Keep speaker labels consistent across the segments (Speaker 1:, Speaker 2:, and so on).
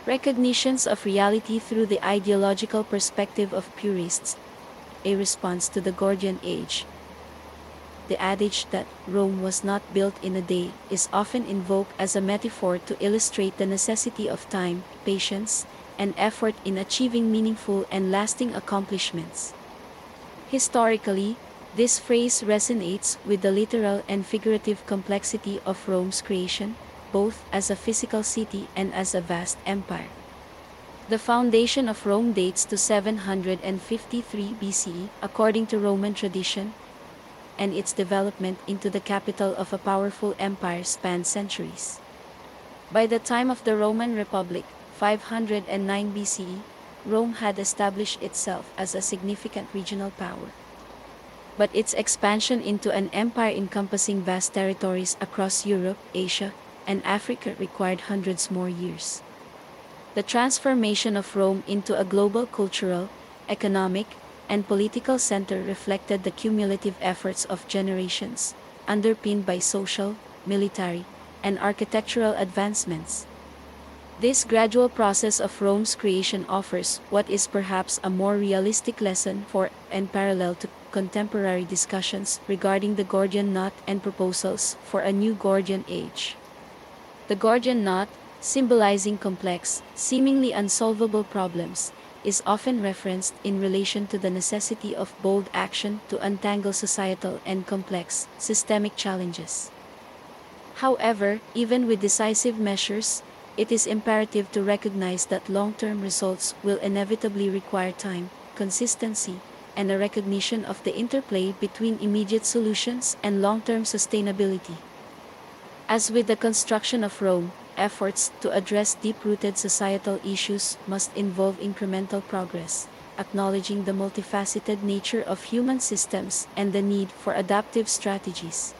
Speaker 1: Recognitions of reality through the ideological perspective of purists, a response to the Gordian age. The adage that Rome was not built in a day is often invoked as a metaphor to illustrate the necessity of time, patience, and effort in achieving meaningful and lasting accomplishments. Historically, this phrase resonates with the literal and figurative complexity of Rome's creation, both as a physical city and as a vast empire. The foundation of Rome dates to 753 BCE, according to Roman tradition, and its development into the capital of a powerful empire spanned centuries. By the time of the Roman Republic, 509 BCE, Rome had established itself as a significant regional power. But its expansion into an empire encompassing vast territories across Europe, Asia, and Africa required hundreds more years. The transformation of Rome into a global cultural, economic, and political center reflected the cumulative efforts of generations, underpinned by social, military, and architectural advancements. This gradual process of Rome's creation offers what is perhaps a more realistic lesson for and parallel to contemporary discussions regarding the Gordian knot and proposals for a new Gordian age. The Gordian knot, symbolizing complex, seemingly unsolvable problems, is often referenced in relation to the necessity of bold action to untangle societal and complex, systemic challenges. However, even with decisive measures, it is imperative to recognize that long-term results will inevitably require time, consistency, and a recognition of the interplay between immediate solutions and long-term sustainability. As with the construction of Rome, efforts to address deep-rooted societal issues must involve incremental progress, acknowledging the multifaceted nature of human systems and the need for adaptive strategies.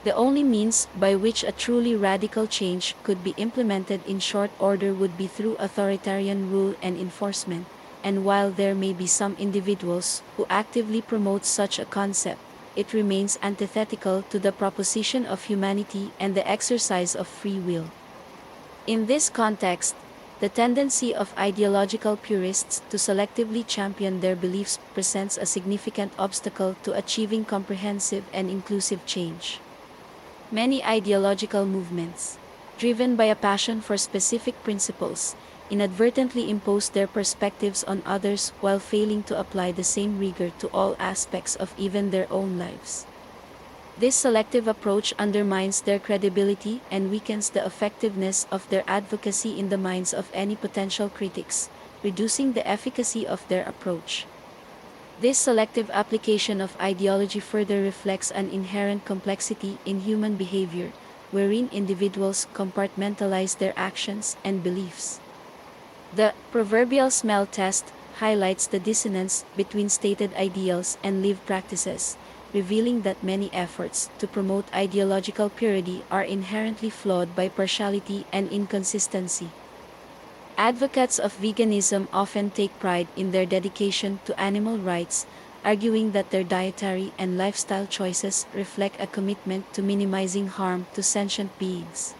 Speaker 1: The only means by which a truly radical change could be implemented in short order would be through authoritarian rule and enforcement, and while there may be some individuals who actively promote such a concept, it remains antithetical to the proposition of humanity and the exercise of free will. In this context, the tendency of ideological purists to selectively champion their beliefs presents a significant obstacle to achieving comprehensive and inclusive change. Many ideological movements, driven by a passion for specific principles, inadvertently impose their perspectives on others while failing to apply the same rigor to all aspects of even their own lives. This selective approach undermines their credibility and weakens the effectiveness of their advocacy in the minds of any potential critics, reducing the efficacy of their approach. This selective application of ideology further reflects an inherent complexity in human behavior, wherein individuals compartmentalize their actions and beliefs. The proverbial smell test highlights the dissonance between stated ideals and lived practices, revealing that many efforts to promote ideological purity are inherently flawed by partiality and inconsistency. Advocates of veganism often take pride in their dedication to animal rights, arguing that their dietary and lifestyle choices reflect a commitment to minimizing harm to sentient beings.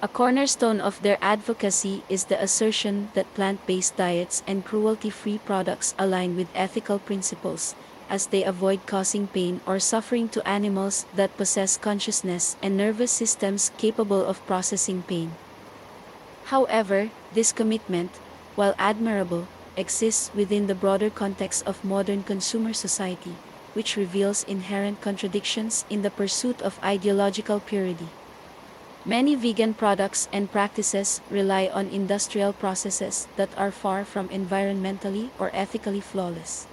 Speaker 1: A cornerstone of their advocacy is the assertion that plant-based diets and cruelty-free products align with ethical principles, as they avoid causing pain or suffering to animals that possess consciousness and nervous systems capable of processing pain. However, this commitment, while admirable, exists within the broader context of modern consumer society, which reveals inherent contradictions in the pursuit of ideological purity. Many vegan products and practices rely on industrial processes that are far from environmentally or ethically flawless.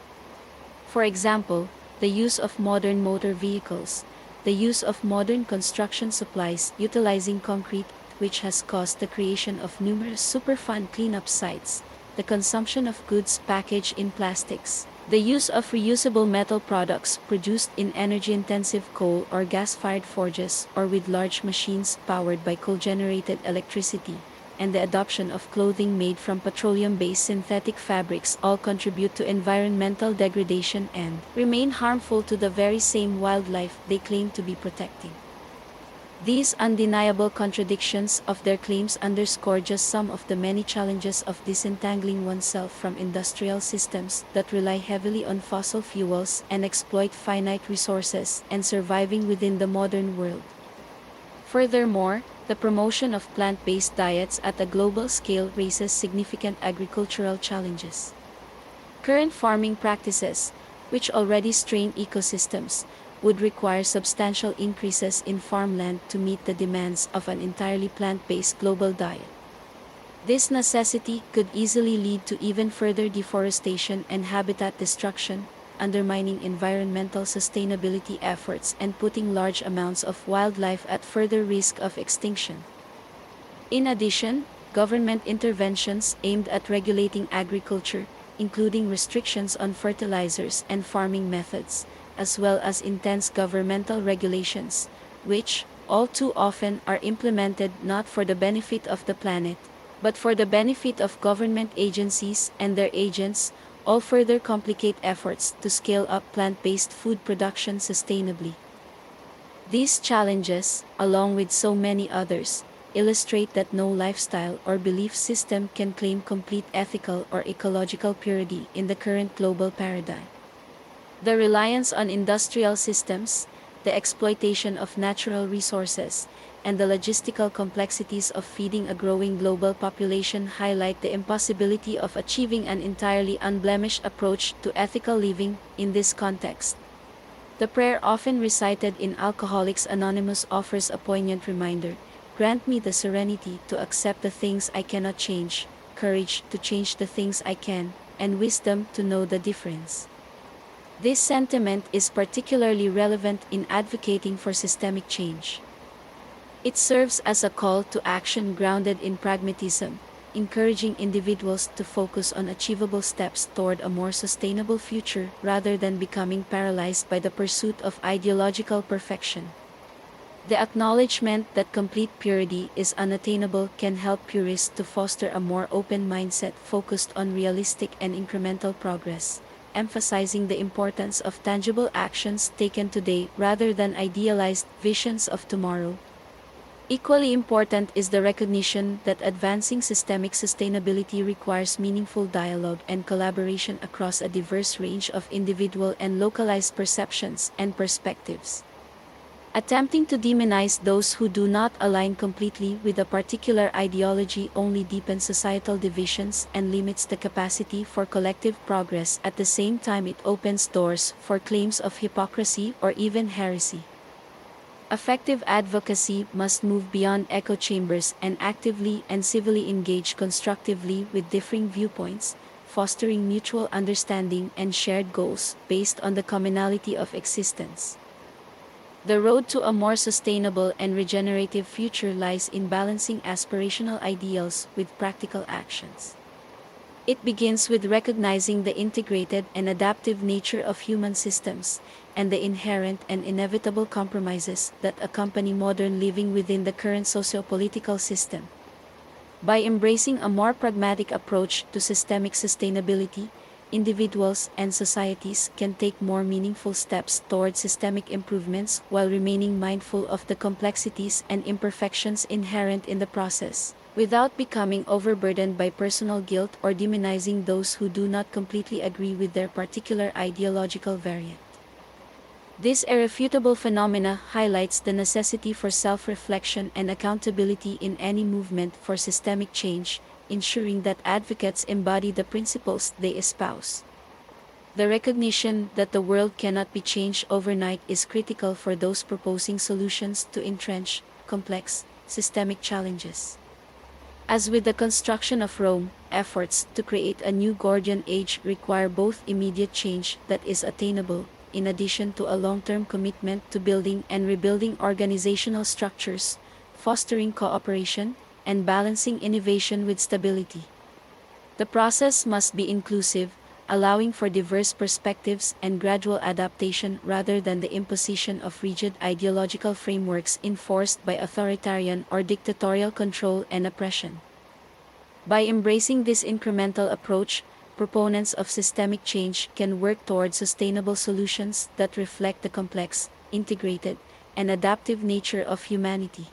Speaker 1: For example, the use of modern motor vehicles, the use of modern construction supplies utilizing concrete, which has caused the creation of numerous Superfund cleanup sites, the consumption of goods packaged in plastics, the use of reusable metal products produced in energy-intensive coal or gas-fired forges or with large machines powered by coal-generated electricity, and the adoption of clothing made from petroleum-based synthetic fabrics all contribute to environmental degradation and remain harmful to the very same wildlife they claim to be protecting. These undeniable contradictions of their claims underscore just some of the many challenges of disentangling oneself from industrial systems that rely heavily on fossil fuels and exploit finite resources and surviving within the modern world. Furthermore, the promotion of plant-based diets at a global scale raises significant agricultural challenges. Current farming practices, which already strain ecosystems, would require substantial increases in farmland to meet the demands of an entirely plant-based global diet. This necessity could easily lead to even further deforestation and habitat destruction, undermining environmental sustainability efforts and putting large amounts of wildlife at further risk of extinction. In addition, government interventions aimed at regulating agriculture, including restrictions on fertilizers and farming methods, as well as intense governmental regulations, which, all too often, are implemented not for the benefit of the planet, but for the benefit of government agencies and their agents, all further complicate efforts to scale up plant-based food production sustainably. These challenges, along with so many others, illustrate that no lifestyle or belief system can claim complete ethical or ecological purity in the current global paradigm. The reliance on industrial systems, the exploitation of natural resources, and the logistical complexities of feeding a growing global population highlight the impossibility of achieving an entirely unblemished approach to ethical living in this context. The prayer often recited in Alcoholics Anonymous offers a poignant reminder: grant me the serenity to accept the things I cannot change, courage to change the things I can, and wisdom to know the difference. This sentiment is particularly relevant in advocating for systemic change. It serves as a call to action grounded in pragmatism, encouraging individuals to focus on achievable steps toward a more sustainable future rather than becoming paralyzed by the pursuit of ideological perfection. The acknowledgement that complete purity is unattainable can help purists to foster a more open mindset focused on realistic and incremental progress, emphasizing the importance of tangible actions taken today rather than idealized visions of tomorrow. Equally important is the recognition that advancing systemic sustainability requires meaningful dialogue and collaboration across a diverse range of individual and localized perceptions and perspectives. Attempting to demonize those who do not align completely with a particular ideology only deepens societal divisions and limits the capacity for collective progress. At the same time, it opens doors for claims of hypocrisy or even heresy. Effective advocacy must move beyond echo chambers and actively and civilly engage constructively with differing viewpoints, fostering mutual understanding and shared goals based on the commonality of existence. The road to a more sustainable and regenerative future lies in balancing aspirational ideals with practical actions. It begins with recognizing the integrated and adaptive nature of human systems, and the inherent and inevitable compromises that accompany modern living within the current socio-political system. By embracing a more pragmatic approach to systemic sustainability, individuals and societies can take more meaningful steps toward systemic improvements while remaining mindful of the complexities and imperfections inherent in the process, without becoming overburdened by personal guilt or demonizing those who do not completely agree with their particular ideological variant. This irrefutable phenomena highlights the necessity for self-reflection and accountability in any movement for systemic change, ensuring that advocates embody the principles they espouse. The recognition that the world cannot be changed overnight is critical for those proposing solutions to entrenched, complex, systemic challenges. As with the construction of Rome, efforts to create a new Gordian age require both immediate change that is attainable, in addition to a long-term commitment to building and rebuilding organizational structures, fostering cooperation, and balancing innovation with stability. The process must be inclusive, allowing for diverse perspectives and gradual adaptation rather than the imposition of rigid ideological frameworks enforced by authoritarian or dictatorial control and oppression. By embracing this incremental approach, proponents of systemic change can work toward sustainable solutions that reflect the complex, integrated, and adaptive nature of humanity.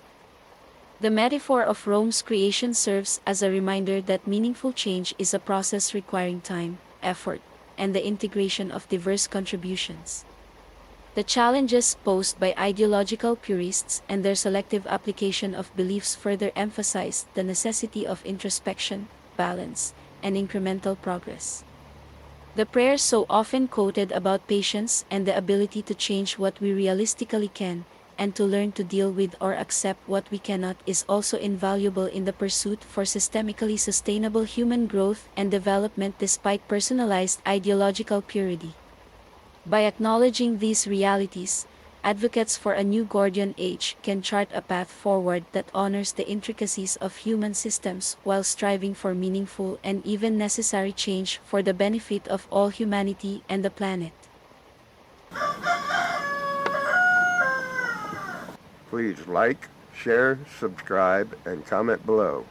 Speaker 1: The metaphor of Rome's creation serves as a reminder that meaningful change is a process requiring time, effort, and the integration of diverse contributions. The challenges posed by ideological purists and their selective application of beliefs further emphasize the necessity of introspection, balance, and incremental progress. The prayers so often quoted about patience and the ability to change what we realistically can, and to learn to deal with or accept what we cannot is also invaluable in the pursuit for systemically sustainable human growth and development despite personalized ideological purity. By acknowledging these realities, advocates for a new Gordian age can chart a path forward that honors the intricacies of human systems while striving for meaningful and even necessary change for the benefit of all humanity and the planet.
Speaker 2: Please like, share, subscribe, and comment below.